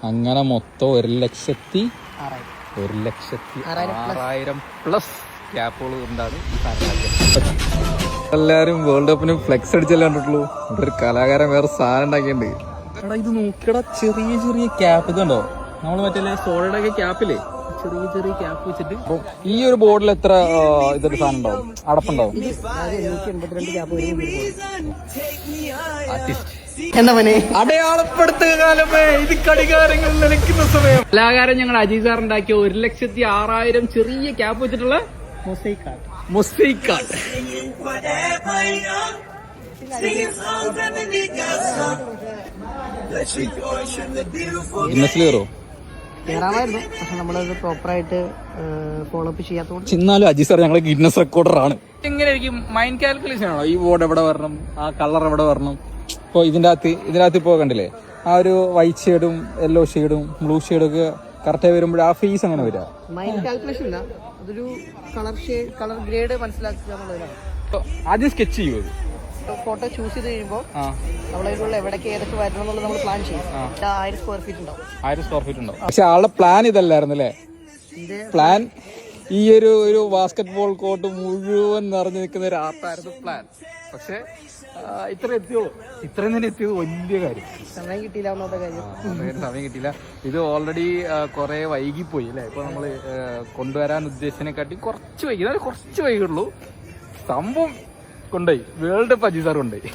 അങ്ങനെ മൊത്തം 1,06,000 പ്ലസ് ക്യാപ്പുകൾ കൊണ്ടാണ് ഈ സാധനം. എല്ലാരും വേൾഡ് കപ്പിന് ഫ്ലെക്സ് അടിച്ചല്ലേ കണ്ടിട്ടുള്ളൂ. ഇവിടെ ഒരു കലാകാരൻ വേറെ സാധനം ഉണ്ടാക്കിയിട്ടുണ്ട്. എടാ ഇത് നോക്കിയടാ, ചെറിയ ചെറിയ ക്യാപ്പ് ഇതുണ്ടോ, നമ്മള് മറ്റേ സോഡയുടെ ഒക്കെ ക്യാപ്പില്ലേ, ചെറിയ ചെറിയ ക്യാപ്പ് വെച്ചിട്ട്. ഈ ഒരു ബോർഡിൽ എത്ര ഇതൊരു സാധനം ഉണ്ടാവും, അടപ്പുണ്ടാവും? അടയാളപ്പെടുത്തുക കാലമേ, ഇത് കടികാരങ്ങൾ നിലയ്ക്കുന്ന സമയം. കലാകാരൻ ഞങ്ങൾ അജീസ് സാർ ഉണ്ടാക്കിയ 1,06,000 ചെറിയ ക്യാപ്പ് വെച്ചിട്ടുള്ള മൊസൈക്ക് ആർട്ട്. ഗിന്നസിൽ കയറോ? കയറാമായിരുന്നു, പക്ഷെ നമ്മളത് പ്രോപ്പറായിട്ട് ഫോളോ അപ്പ് ചെയ്യാത്തതുകൊണ്ട്. എന്നാലും അജി സാർ ഞങ്ങളെ ഗിന്നസ് റെക്കോർഡറാണ്. എങ്ങനെയായിരിക്കും മൈൻഡ് കാൽക്കുലേഷൻ ആണോ? ഈ ബോർഡ് എവിടെ വരണം, ആ കളർ എവിടെ വരണം? ഇപ്പോൾ ഇതിൻ്റെ അകത്ത് ഇപ്പോൾ കണ്ടില്ലേ, ആ ഒരു വൈറ്റ് ഷെയ്ഡും യെല്ലോ ഷെയ്ഡും ബ്ലൂ ഷെയ്ഡും ഒക്കെ കറക്റ്റായി വരുമ്പോൾ ആ ഫേസ് അങ്ങനെ വരിക. മൈൻഡ് കാൽക്കുലേഷൻ ഇല്ല, അതൊരു കളർ ഗ്രേഡ് മനസ്സിലാക്കുക എന്നുള്ളതാണ്. ആദ്യം സ്കെച്ച് ചെയ്യുമോ? ഫോട്ടോ ചൂസ് ചെയ്ത് കഴിയുമ്പോൾ നമ്മളതിലുള്ള എവിടേക്ക് ഏതൊക്കെ വരണം എന്നുള്ളത് നമ്മൾ പ്ലാൻ ചെയ്യും. 1000 സ്ക്വയർ ഫീറ്റ് ഉണ്ടാവും. 1000 സ്ക്വയർ ഫീറ്റ് ഉണ്ടാവും. പക്ഷെ ആളുടെ പ്ലാൻ ഇതല്ലായിരുന്നു അല്ലേ? പ്ലാൻ ഈ ഒരു ബാസ്കറ്റ് ബോൾ കോർട്ട് മുഴുവൻ നിറഞ്ഞു നിൽക്കുന്ന ഒരു ആർട്ടായിരുന്നു പ്ലാൻ. പക്ഷെ ഇത്രയും തന്നെ എത്തിയത് വലിയ കാര്യം. സമയം കിട്ടിയില്ല ഒന്നാമത്തെ കാര്യം. സമയം കിട്ടിയില്ല. ഇത് ഓൾറെഡി കുറെ വൈകിപ്പോയി അല്ലേ? ഇപ്പൊ നമ്മള് കൊണ്ടുവരാൻ ഉദ്ദേശിച്ചതിനെക്കാട്ടി കുറച്ച് വൈകിയുള്ളൂ. സംഭവം കൊണ്ടുപോയി വേൾഡ് കപ്പ് അജി സാർ കൊണ്ടുപോയി.